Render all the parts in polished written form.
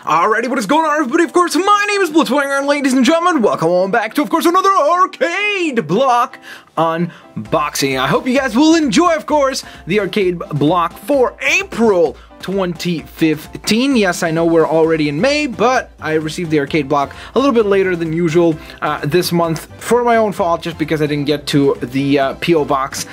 Alrighty, what is going on, everybody? Of course, my name is Blitzwinger, and ladies and gentlemen, welcome on back to, of course, another ArcadeBlock unboxing. I hope you guys will enjoy, of course, the ArcadeBlock for April 2015. Yes, I know we're already in May, but I received the ArcadeBlock a little bit later than usual this month for my own fault, just because I didn't get to the P.O. box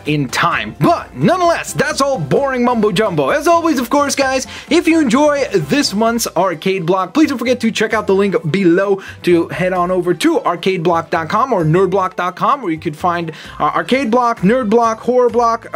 in time. But nonetheless, that's all boring mumbo jumbo. As always, of course, guys, if you enjoy this month's ArcadeBlock, please don't forget to check out the link below to head on over to ArcadeBlock.com or NerdBlock.com, where you could find ArcadeBlock, NerdBlock, HorrorBlock,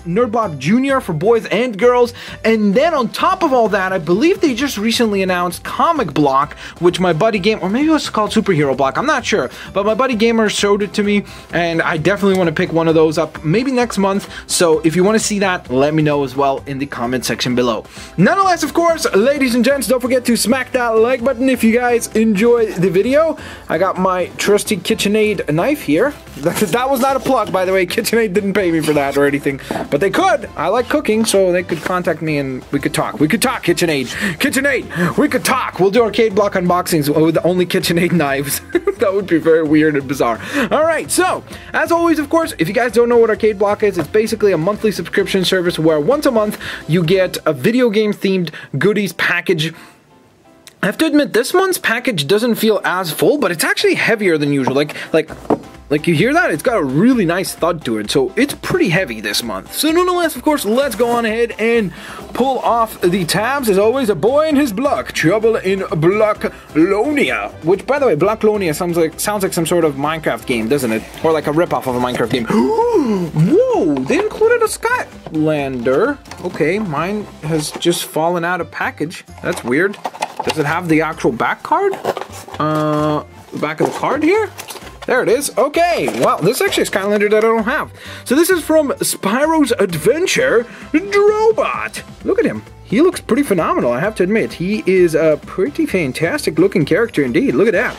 NerdBlock Junior for boys and girls. And then on top of all that, I believe they just recently announced Comic Block, which my buddy Gamer, or maybe it was called Superhero Block, I'm not sure, but my buddy Gamer showed it to me, and I definitely want to pick one of those up maybe next month. So if you want to see that, let me know as well in the comment section below. Nonetheless, of course, ladies and gents, don't forget to smack that like button if you guys enjoy the video. I got my trusty KitchenAid knife here. That was not a plug, by the way. KitchenAid didn't pay me for that or anything, but they could. I like cooking, so they could contact me and we could talk. We could talk, KitchenAid. KitchenAid, we could talk. We'll do ArcadeBlock unboxings with only KitchenAid knives. That would be very weird and bizarre. Alright, so, as always, of course, if you guys don't know what ArcadeBlock is, it's basically a monthly subscription service where once a month you get a video game themed goodies package. I have to admit, this month's package doesn't feel as full, but it's actually heavier than usual. Like you hear that? It's got a really nice thud to it, so it's pretty heavy this month. So nonetheless, of course, let's go on ahead and pull off the tabs. As always, a boy and his block, trouble in Blocklonia. Which, by the way, Blocklonia sounds like some sort of Minecraft game, doesn't it? Or like a ripoff of a Minecraft game. Whoa, they included a Skylander. Okay, mine has just fallen out of package. That's weird. Does it have the actual back card? The back of the card here? There it is. Okay, well, this is actually a Skylander that I don't have. So this is from Spyro's Adventure Drobot. Look at him. He looks pretty phenomenal, I have to admit. He is a pretty fantastic looking character indeed. Look at that.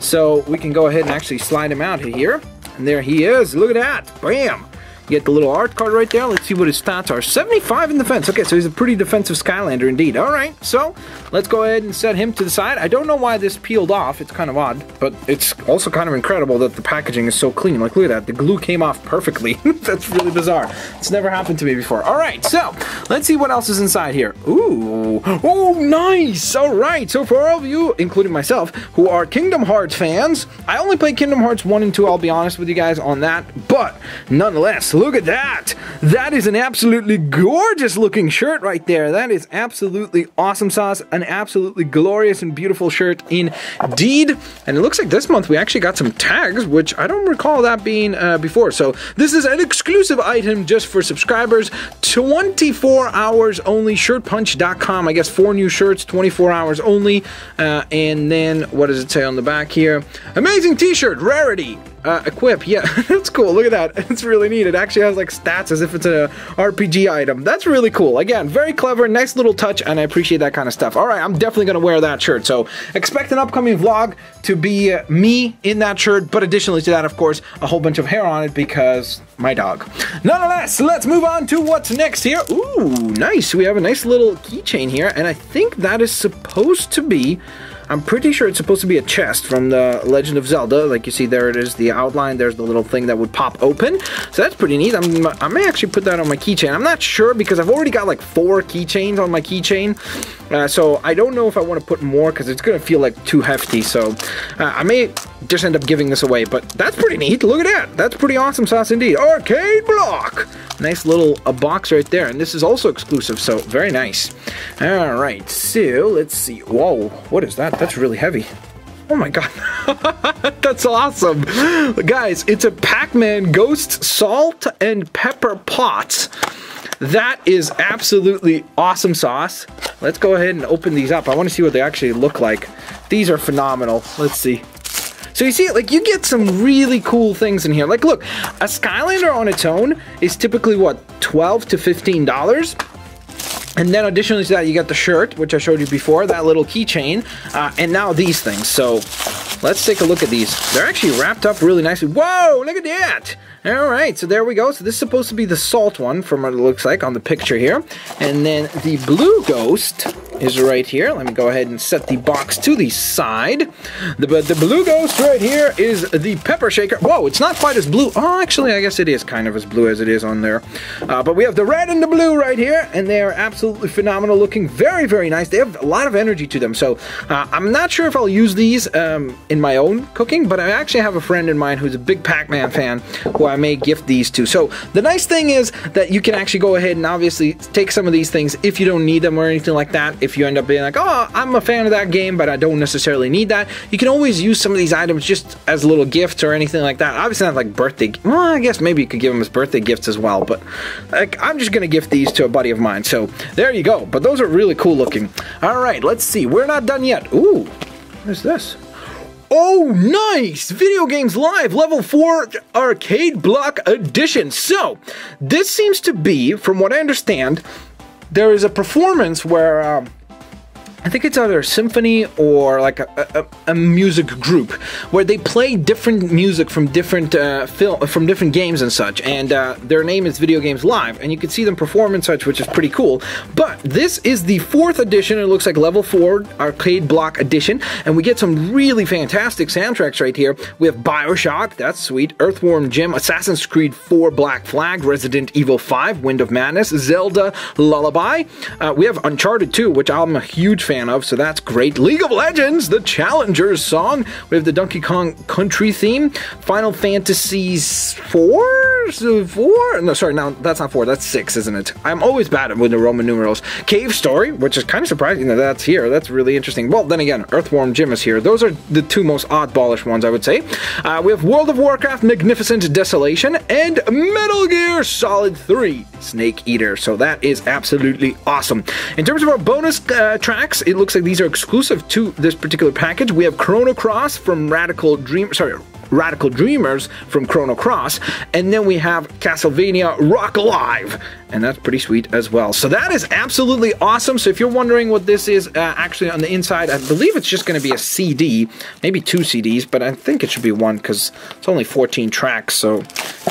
So we can go ahead and actually slide him out here. And there he is. Look at that. Bam. You get the little art card right there. Let's see what his stats are. 75 in defense. Okay, so he's a pretty defensive Skylander indeed. Alright, so let's go ahead and set him to the side. I don't know why this peeled off. It's kind of odd, but it's also kind of incredible that the packaging is so clean. Like, look at that. The glue came off perfectly. That's really bizarre. It's never happened to me before. Alright, so let's see what else is inside here. Ooh. Oh, nice. Alright, so for all of you, including myself, who are Kingdom Hearts fans, I only played Kingdom Hearts 1 and 2, I'll be honest with you guys on that, but nonetheless, look at that. That is an absolutely gorgeous looking shirt right there. That is absolutely awesome sauce. An absolutely glorious and beautiful shirt indeed. And it looks like this month we actually got some tags, which I don't recall that being before. So this is an exclusive item just for subscribers. 24 hours only. Shirtpunch.com. I guess 4 new shirts, 24 hours only. And then what does it say on the back here? Amazing t-shirt, rarity. Equip, yeah, that's cool. Look at that. It's really neat. It actually has like stats as if it's an RPG item. That's really cool. Again, very clever, nice little touch, and I appreciate that kind of stuff. Alright, I'm definitely going to wear that shirt. So expect an upcoming vlog to be me in that shirt, but additionally to that, of course, a whole bunch of hair on it because my dog. Nonetheless, let's move on to what's next here. Ooh, nice. We have a nice little keychain here, and I think that is supposed to be, I'm pretty sure it's supposed to be a chest from the Legend of Zelda. Like you see, there it is, the outline. There's the little thing that would pop open. So that's pretty neat. I may actually put that on my keychain. I'm not sure because I've already got like 4 keychains on my keychain. So I don't know if I want to put more because it's going to feel like too hefty. So I may just end up giving this away. But that's pretty neat. Look at that. That's pretty awesome sauce indeed. ArcadeBlock. Nice little box right there. And this is also exclusive. So very nice. All right. So let's see. Whoa. What is that? That's really heavy. Oh my god. That's awesome. Guys, it's a PacMan Ghost Salt and Pepper Pots. That is absolutely awesome sauce. Let's go ahead and open these up. I want to see what they actually look like. These are phenomenal. Let's see. So you see, like, you get some really cool things in here. Like, look, a Skylander on its own is typically, what, $12 to $15? And then additionally to that, you get the shirt, which I showed you before, that little keychain, and now these things. So let's take a look at these. They're actually wrapped up really nicely. Whoa, look at that! Alright, so there we go. So this is supposed to be the salt one, from what it looks like on the picture here. And then the blue ghost is right here. Let me go ahead and set the box to the side. The blue ghost right here is the pepper shaker. Whoa, it's not quite as blue. Oh, actually, I guess it is kind of as blue as it is on there. But we have the red and the blue right here, and they are absolutely phenomenal looking. Very, very nice. They have a lot of energy to them. So I'm not sure if I'll use these in my own cooking, but I actually have a friend in mine who's a big PacMan fan who I may gift these to. So the nice thing is that you can actually go ahead and obviously take some of these things if you don't need them or anything like that. If you end up being like, oh, I'm a fan of that game, but I don't necessarily need that, you can always use some of these items just as little gifts or anything like that. Obviously not like birthday, well, I guess maybe you could give them as birthday gifts as well, but like, I'm just gonna gift these to a buddy of mine. So there you go. But those are really cool looking. All right, let's see. We're not done yet. Ooh, what is this? Oh, nice! Video Games Live Level 4 Arcade Block Edition. So, this seems to be, from what I understand, there is a performance where, I think it's either a symphony or like a music group where they play different music from different from different games and such, and their name is Video Games Live, and you can see them perform and such, which is pretty cool. But this is the 4th edition. It looks like Level 4 Arcade Block Edition, and we get some really fantastic soundtracks right here. We have BioShock, that's sweet, Earthworm Jim, Assassin's Creed 4 Black Flag, Resident Evil 5 Wind of Madness, Zelda Lullaby. We have Uncharted 2, which I'm a huge fan of, so that's great. League of Legends, the Challengers song. We have the Donkey Kong Country theme. Final Fantasy 4? No, sorry, no, that's not 4, that's 6, isn't it? I'm always bad with the Roman numerals. Cave Story, which is kind of surprising that that's here. That's really interesting. Well, then again, Earthworm Jim is here. Those are the two most oddballish ones, I would say. We have World of Warcraft Magnificent Desolation and Metal Gear Solid 3 Snake Eater. So that is absolutely awesome. In terms of our bonus tracks, it looks like these are exclusive to this particular package. We have Chrono Cross from Radical Dreamers from Chrono Cross, and then we have Castlevania Rock Alive, and that's pretty sweet as well. So that is absolutely awesome. So if you're wondering what this is actually on the inside, I believe it's just going to be a CD, maybe 2 CDs, but I think it should be 1 because it's only 14 tracks, so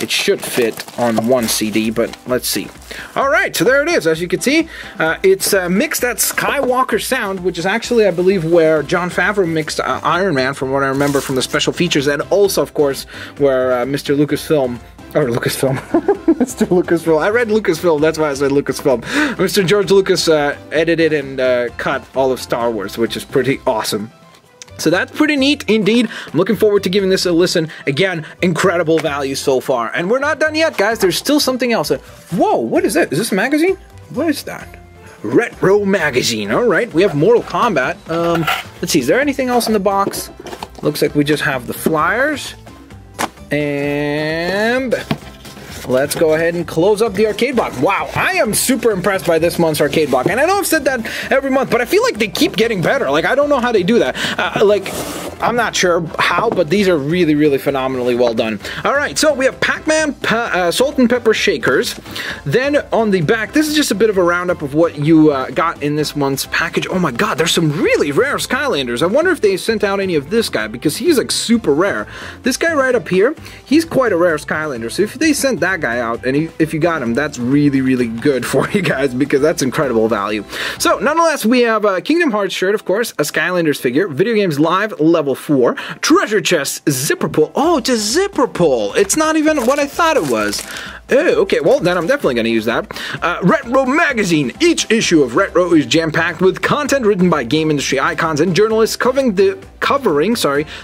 it should fit on 1 CD, but let's see. All right, so there it is. As you can see, it's mixed at Skywalker Sound, which is actually, I believe, where Jon Favreau mixed Iron Man, from what I remember from the special features, and also, of course, where Mr. Lucasfilm, Mr. Lucasfilm, I read Lucasfilm, that's why I said Lucasfilm. Mr. George Lucas edited and cut all of Star Wars, which is pretty awesome. So that's pretty neat indeed. I'm looking forward to giving this a listen. Again, incredible value so far. And we're not done yet, guys. There's still something else. Whoa, what is that? Is this a magazine? What is that? Retro Magazine. All right, we have Mortal Kombat. Let's see, is there anything else in the box? Looks like we just have the flyers. And let's go ahead and close up the arcade block. Wow, I am super impressed by this month's arcade block. And I know I've said that every month, but I feel like they keep getting better. Like, I don't know how they do that. I'm not sure how, but these are really, really phenomenally well done. All right, so we have PacMan Salt and Pepper Shakers. Then on the back, this is just a bit of a roundup of what you got in this month's package. Oh my god, there's some really rare Skylanders. I wonder if they sent out any of this guy, because he's like super rare. This guy right up here, he's quite a rare Skylander. So if they sent that guy out, and if you got him, that's really, really good for you guys, because that's incredible value. So nonetheless, we have a Kingdom Hearts shirt, of course, a Skylanders figure, Video Games Live Level 4, treasure chest, zipper pull. Oh, it's a zipper pull. It's not even what I thought it was. Oh, okay, well, then I'm definitely going to use that. Retro Magazine. Each issue of Retro is jam-packed with content written by game industry icons and journalists covering the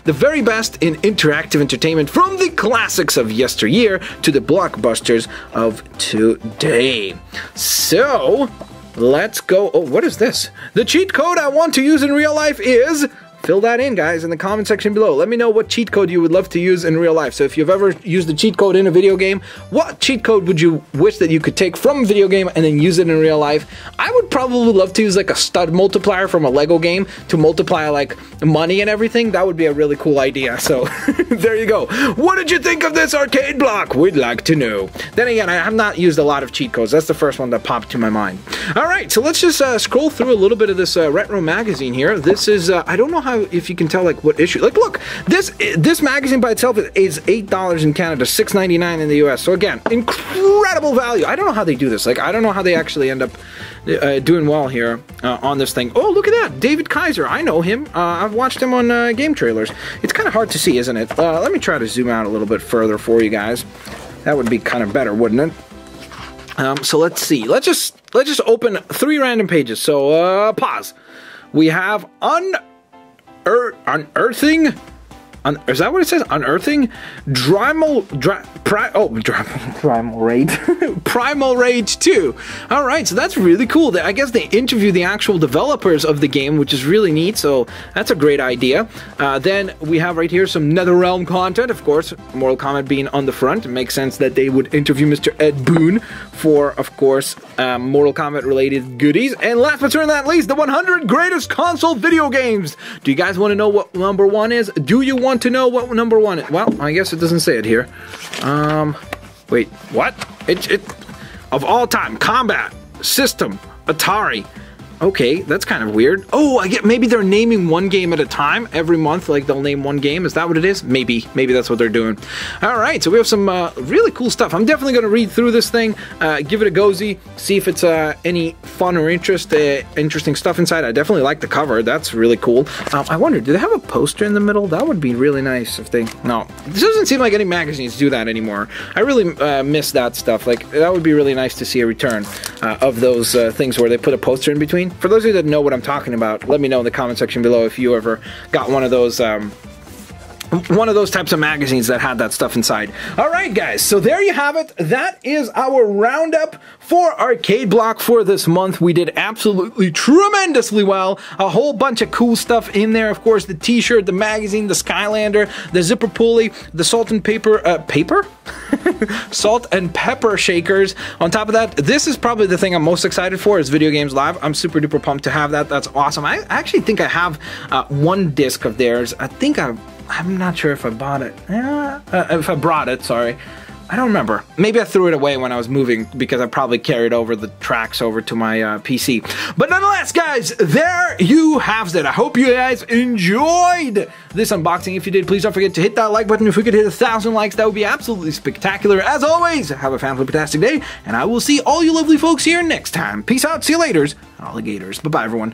very best in interactive entertainment, from the classics of yesteryear to the blockbusters of today. So, let's go. Oh, what is this? The cheat code I want to use in real life is... Fill that in, guys, in the comment section below. Let me know what cheat code you would love to use in real life. So if you've ever used a cheat code in a video game, what cheat code would you wish that you could take from a video game and then use it in real life? I would probably love to use like a stud multiplier from a Lego game to multiply like money and everything. That would be a really cool idea. So there you go. What did you think of this arcade block? We'd like to know. Then again, I have not used a lot of cheat codes. That's the first one that popped to my mind. All right, so let's just scroll through a little bit of this retro magazine here. This is, I don't know how know if you can tell like what issue. Like, look, this magazine by itself is $8 in Canada, $6.99 in the US. So again, incredible value. I don't know how they do this. Like, I don't know how they actually end up doing well here on this thing. Oh, look at that, David Kaiser. I know him. I've watched him on game trailers. It's kind of hard to see, isn't it? Let me try to zoom out a little bit further for you guys. That would be kind of better, wouldn't it? So let's see. Let's just open 3 random pages. So pause. We have unearthing. Is that what it says? Unearthing? Primal Rage 2. Alright, so that's really cool. I guess they interview the actual developers of the game, which is really neat, so that's a great idea. Then we have right here some NetherRealm content, of course, Mortal Kombat being on the front. It makes sense that they would interview Mr. Ed Boon for, of course, Mortal Kombat related goodies. And last but certainly not least, the 100 greatest console video games. Do you guys want to know what number 1 is? Do you want to know what number 1 is? Well, I guess it doesn't say it here. Wait, what? It of all time, Combat System, Atari. Okay, that's kind of weird. Oh, I get, maybe they're naming one game at a time every month. Like they'll name one game. Is that what it is? Maybe that's what they're doing. All right, so we have some really cool stuff. I'm definitely going to read through this thing, give it a go-see, see if it's any fun or interesting stuff inside. I definitely like the cover. That's really cool. I wonder, do they have a poster in the middle? That would be really nice if they. No, this doesn't seem like any magazines do that anymore. I really miss that stuff. Like that would be really nice to see a return of those things where they put a poster in between. For those of you that know what I'm talking about, let me know in the comment section below if you ever got one of those types of magazines that had that stuff inside. Alright guys, so there you have it. That is our roundup for ArcadeBlock for this month. We did absolutely tremendously well. A whole bunch of cool stuff in there. Of course, the t-shirt, the magazine, the Skylander, the zipper pulley, the salt and pepper salt and pepper shakers. On top of that, this is probably the thing I'm most excited for is Video Games Live. I'm super duper pumped to have that. That's awesome. I actually think I have one disc of theirs. I'm not sure if I bought it. If I brought it, sorry. I don't remember. Maybe I threw it away when I was moving because I probably carried over the tracks over to my PC. But nonetheless, guys, there you have it. I hope you guys enjoyed this unboxing. If you did, please don't forget to hit that like button. If we could hit 1,000 likes, that would be absolutely spectacular. As always, have a fantastic day, and I will see all you lovely folks here next time. Peace out. See you later, alligators. Bye-bye, everyone.